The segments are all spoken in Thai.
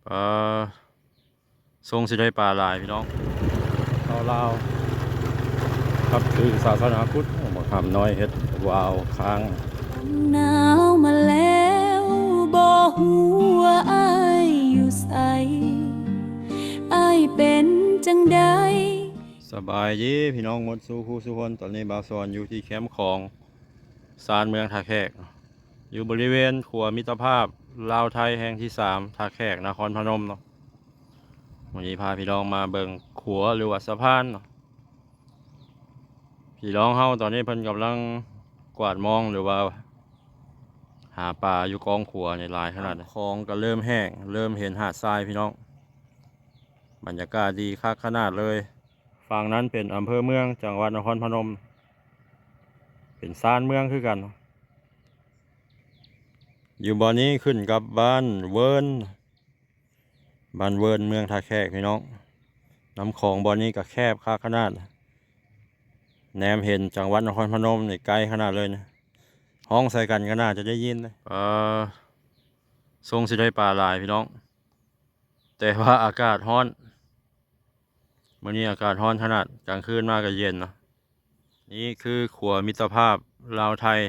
เอ่อทรงสิได้ปลาหลายพี่น้องลาวครับคือศาสนาพุทธบ่ทำน้อยเฮ็ดวาวค้างหนาวมาแล้วบ่ฮู้ว่าอายอยู่ไสอายเป็นจังใดสบายดีพี่น้องหมดสู่คู่สู่คนตอนนี้บ่าวสอนอยู่ที่แคมป์ของศาลเมืองท่าแขกอยู่บริเวณขัวมิตรภาพลาวไทยแห่งที่3ท่าแขกนครพนมเนาะวันนี้พาพี่น้องมาเบิ่งขัวหรือว่าสะพานเนาะพี่น้องเฮาตอนนี้เพิ่นกำลังกวาดมองหรือว่าหาปลาอยู่กองขัวในหลายขนาดคลองก็เริ่มแห้งเริ่มเห็นหาดทรายพี่น้องบรรยากาศดีคักขนาดเลยฝั่งนั้นเป็นอำเภอเมืองจังหวัดนครพนมเป็นซ่านเมืองคือกันอยู่บ่อนี้ขึ้นกับบ้านเวิร์นเมืองท่าแขกพี่น้องน้ำของบ่อนี้ก็แคบคักขนาดแนมเห็นจังหวัดนครพนมนี่ไกลขนาดเลยนะห้องใส่กันก็น่าจะได้ยินเลยทรงสิได้ปลาหลายพี่น้องแต่ว่าอากาศร้อนวันนี้อากาศร้อนขนาดกลางคืนมากก็เย็นเนาะนี่คือขัวมิตรภาพลาวไทย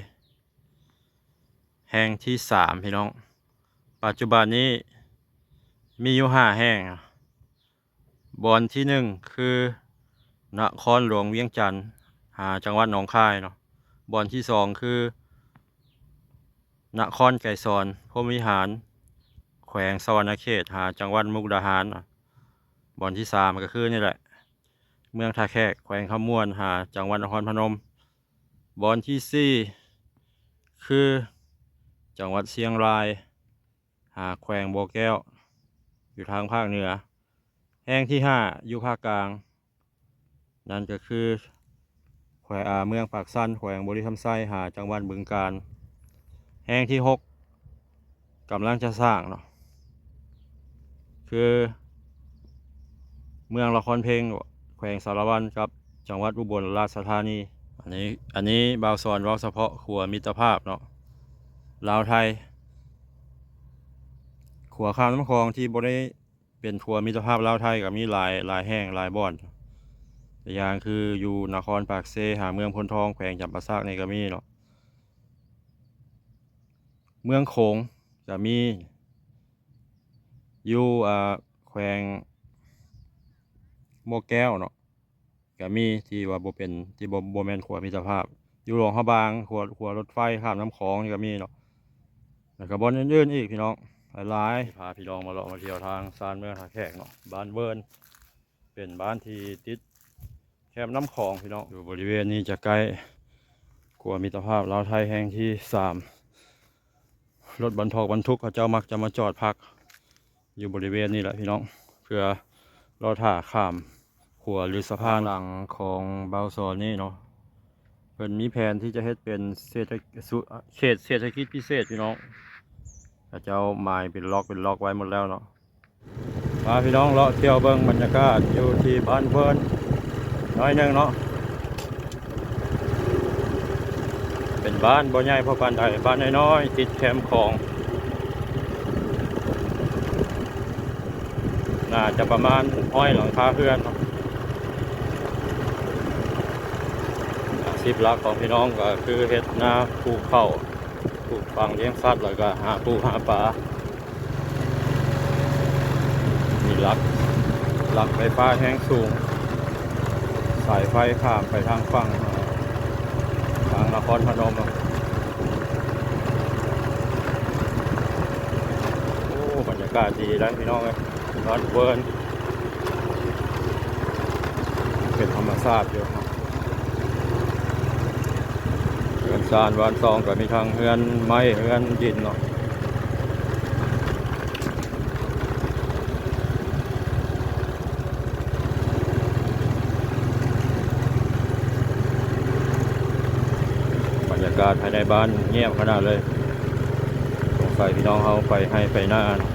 แห่งที่3พี่น้องปัจจุบันนี้มีอยู่5แห่งบอนที่1คือนครหลวงเวียงจันทร์จังหวัดหนองคายเนาะบอนที่2คือนครไกรสอนพรหมวิหารแขวงสวรรณเขตจังหวัดมุกดาหารบอนที่3ก็คือนี่แหละเมืองท่าแขกแขวงขมวนจังหวัดนครพนมบอนที่4คือจังหวัดเชียงรายแขวงบ่อแก้วอยู่ทางภาคเหนือแห่งที่5อยู่ภาคกลางนั่นก็คือแขวงเมืองปากสั้นแขวงบริคำไส้จังหวัดบึงกาฬแห่งที่6กำลังจะสร้างเนาะคือเมืองละครเพลงแขวงสารวันกับจังหวัดอุบลราชธานีอันนี้บ่าวสอนเว้าเฉพาะขัวมิตรภาพเนาะลาวไทยขัวข้ามน้ำคลองที่บ่ได้เป็นขัวมิตรภาพลาวไทยก็มีหลายแห่งหลายบ่อนอย่างคืออยู่นครปากเซเมืองพลทองแขวงจำปาสักในก็มีเนาะเมืองโขงก็มีอยู่แขวงโมแก้วเนาะก็มีที่ว่าบ่เป็นที่บ่แม่นขัวมิตรภาพอยู่หลวงพระบางขัวรถไฟข้ามน้ำคลองนี่ก็มีเนาะแล้วก็บ่อนอื่นๆอีกพี่น้องหลายพาพี่น้องมาเลาะมาเที่ยวทางซานเมืองท่าแขกเนาะบ้านเวิร์นเป็นบ้านที่ติดแคมน้ำคลองพี่น้องอยู่บริเวณนี้จะใกล้ขัวมิตรภาพลาวไทยแห่งที่3รถบรรทุกเขาเจ้ามักจะมาจอดพักอยู่บริเวณนี้แหละพี่น้องเพื่อรอถ่าข้ามขัวหรือสะพานหลังของเบาซอนนี่เนาะเพิ่นมีแผนที่จะเฮ็ดเป็นเขตเศรษฐกิจพิเศษพี่น้องเขาเจ้าหมายเป็นล็อกไว้หมดแล้วเนาะพาพี่น้องเลาะเที่ยวเบิ่งบรรยากาศอยู่ที่บ้านเพิ่นน้อยนึงเนาะเป็นบ้านบ่ใหญ่พอปานใดบ้านน้อยๆติดแคมป์ของน่าจะประมาณ100หลังคาเรือนเนาะอาชีพหลักของพี่น้องก็คือเฮ็ดนาปลูกข้าวปลูกฝังเลี้ยงสัตว์แล้วก็หาปูหาปลามีหลักไฟฟ้าแห้งสูงสายไฟข้ามไปทางฝั่งทางนครพนมโอ้บรรยากาศดีแล้วพี่น้องเลยร้อนเวิร์นเป็นธรรมชาติอยู่เฮือนซานวานซองก็มีทางเฮือนไม้เฮือนดินเนาะบรรยากาศภายในบ้านเงียบขนาดเลยสงสัยพี่น้องเขาไปหน้าเนาะ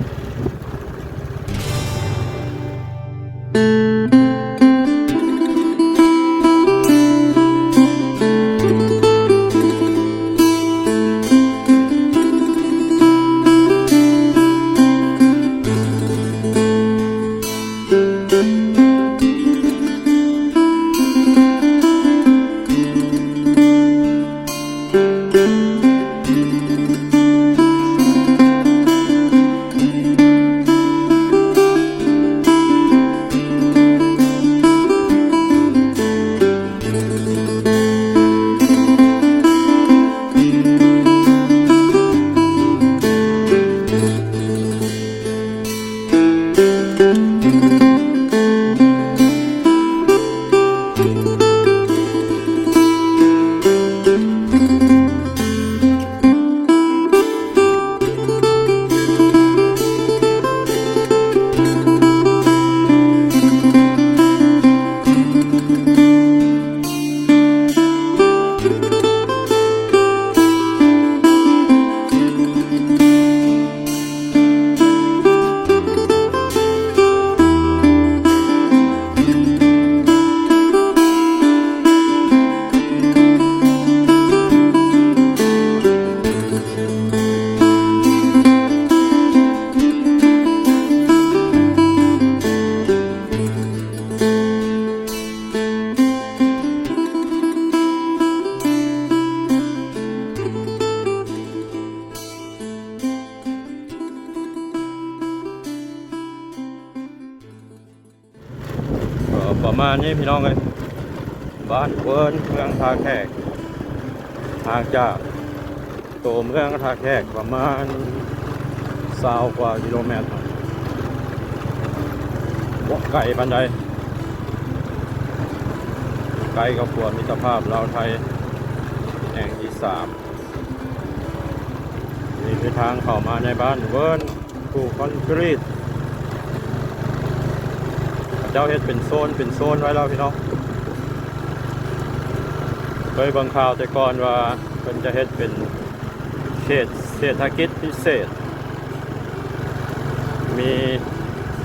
ประมาณนี้พี่น้องเลยบ้านเวิร์นเมืองท่าแขกห่างจากตัวเมืองท่าแขกประมาณ20 กว่ากิโลเมตรบ่ไกลปานใดไกลกับขวมิตรภาพลาวไทยแห่งที่3นี่คือทางเข้ามาในบ้านเวิร์นปูคอนกรีตเจ้าเฮ็ดเป็นโซนไว้แล้วพี่น้องเคยเบิ่งข่าวแต่ก่อนว่าเพิ่นจะเฮ็ดเป็นเขตเศรษฐกิจพิเศษมี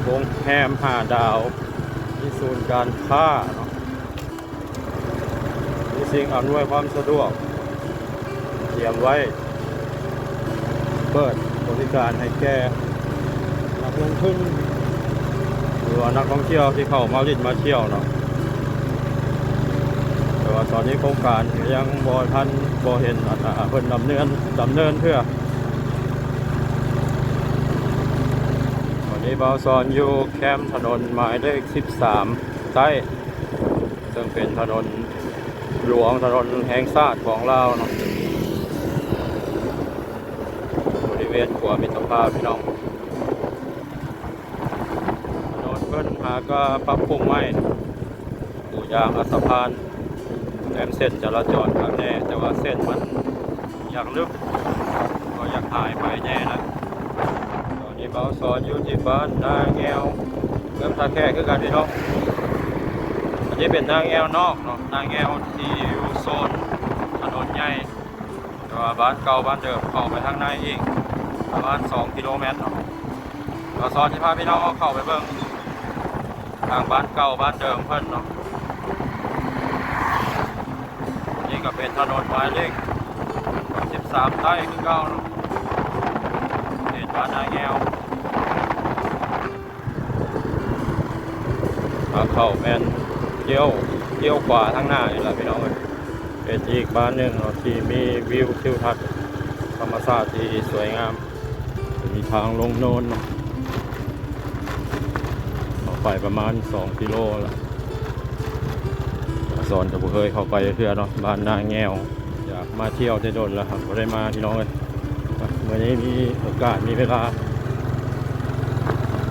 โรงแรม5 ดาวมีศูนย์การค้าเนาะมีสิ่งอำนวยความสะดวกเตรียมไว้เปิดบริการให้แก่นักลงทุนหรือว่านักท่องเที่ยวที่เข้ามาเล่นมาเที่ยวเนาะแต่ว่าตอนนี้โครงการยังบ่เห็นเพิ่นดำเนินเพื่อวันนี้บ่าวสอนอยู่แคมป์ถนนหมายเลข13ใต้ซึ่งเป็นถนนหลวงถนนแห่งชาติของเราเนาะบริเวณขัวมิตรภาพพี่น้องถนนเพิ่นหาก็ปรับปรุงใหม่ปูยางอัสพานแถมเส้นจราจรข้างแน่แต่ว่าเส้นมันอยากลึกก็อยากหายไปแน่นะตอนนี้เบาสอนอยู่ที่บ้านนาแงวเมืองท่าแขกคือกันพี่น้องอันนี้เป็นนาแงวนอกเนาะนาแงวที่อยู่โซนถนนใหญ่แต่ว่าบ้านเก่าบ้านเดิมเข้าไปทางในอีกประมาณ2 กิโลเมตรเนาะเบาสอนที่พาพี่น้องเข้าไปเบิ่งทางบ้านเก่าบ้านเดิมเพิ่นเนาะนี่ก็เป็นถนนหมายเลข13ใต้คือเก่าเนาะเขตบ้านนาแงวเข้าแมนเลี้ยวขวาทางหน้านี่แหละพี่น้องเป็นอีกบ้านหนึ่งเนาะที่มีวิวทิวทัศน์ธรรมชาติที่สวยงามมีทางลงโน้นเนาะออกไปประมาณ2 กิโลละสอนกับผู้เคยเข้าไปเพื่อเนาะบ้านนาแงวอยากมาเที่ยวได้โดนแล้วครับก็ได้มาพี่น้องเลยเมื่อนี้มีโอกาสมีเวลา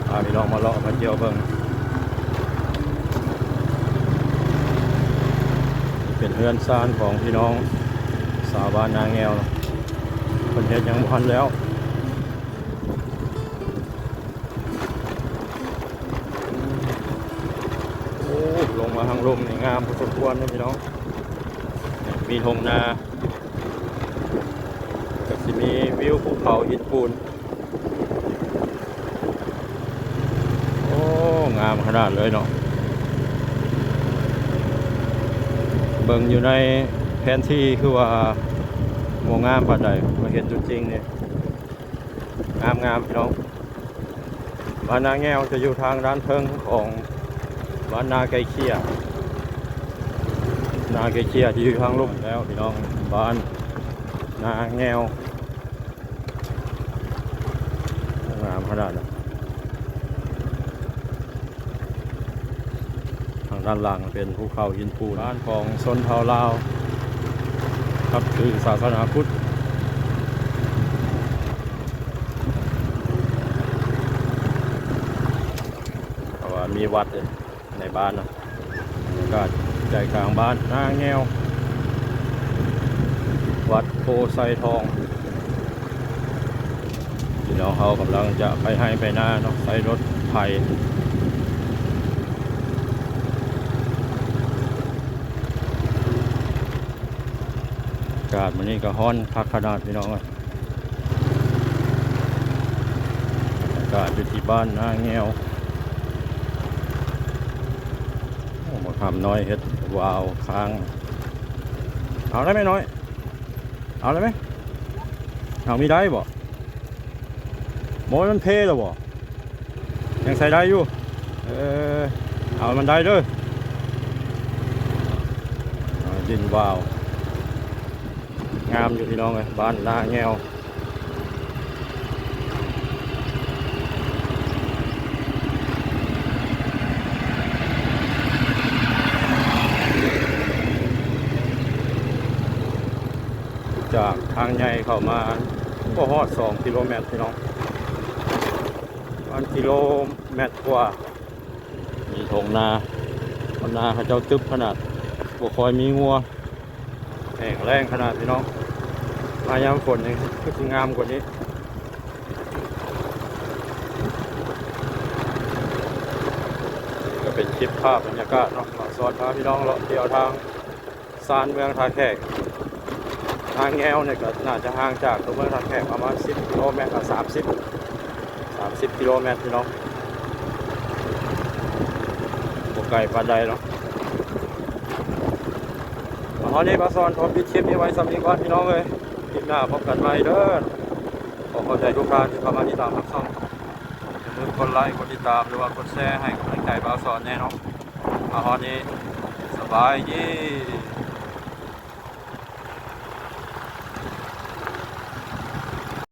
พาพี่น้องมาเลาะมาเที่ยวเบิ่งเป็นเรือนซ่านของพี่น้องสาวบ้านนาแงวคนเฮ็ดยังบ่ทันแล้วโอ้ลงมาทางลมนี่งามพอสมควรนะพี่น้องมีทงนาก็สิมีวิวภูเขาหินปูนโอ้งามขนาดเลยเนาะเบิ่งอยู่ในแผนที่คือว่าโมงามปานใดมาเห็นจุดจริงเนี่ยงามพี่น้องบ้านนาแงวจะอยู่ทางด้านเทิงของบ้านนาไก่เคียที่อยู่ทางลุ่มแล้วพี่น้องบ้านนาแงวงามขนาดนั้นทางด้านหลังเป็นภูเขาหินปูนบ้านของชนเผ่าลาวครับคือศาสนาพุทธเพราะว่ามีวัดในบ้านนะก็ใจกลางบ้านนาแงววัดโพไซทองที่น้องเขากำลังจะไปให้ไปหน้าเนาะใส่รถไถอากาศวันนี้ก็ฮ้อนพักขนาดพี่น้องอากาศอยู่ที่บ้านนาแงวมาทำน้อยเฮ็ดวาวค้างเอาได้ไหมน้อยเอาได้ไหมเอามีได้บ่โมยมันเพลหรอบ่ยังใส่ได้อยู่เอามันได้ด้วยดินวาวงามอยู่พี่น้องเลยบ้านนาแงว างใหญ่เข้ามาก็ฮอด2กิโลเมตรพี่น้อง1กิโลเมตรกว่ามีทงนาเขาเจ้าตึบขนาดบ่คอยมีงัวแห้งแรงขนาดพี่น้องมายามฝนนี่ก็สิงามกว่านี้ก็เป็นคลิปภาพบรรยากาศเนาะมาสอนพาพี่น้องเลาะเที่ยวทางซานเมืองท่าแขกทางแงวเนี่ยก็น่าจะห่างจากตัวเมืองท่าแขกประมาณ10 กิโลเมตรกับ30 กิโลเมตรพี่น้องบ่ไกลปานใดเนาะตอนนี้มาสอนผมปิดคลิปนี้ไว้สำหรับก่อนพี่น้องเลยคลิปหน้าพบกันใหม่เด้อขอขอบใจทุกท่านที่เข้ามาติดตามรับชมอย่าลืมกดไลค์กดติดตามหรือว่ากดแชร์ให้กำลังใจบ่าวสอนแน่เนาะตอนนี้สบายดี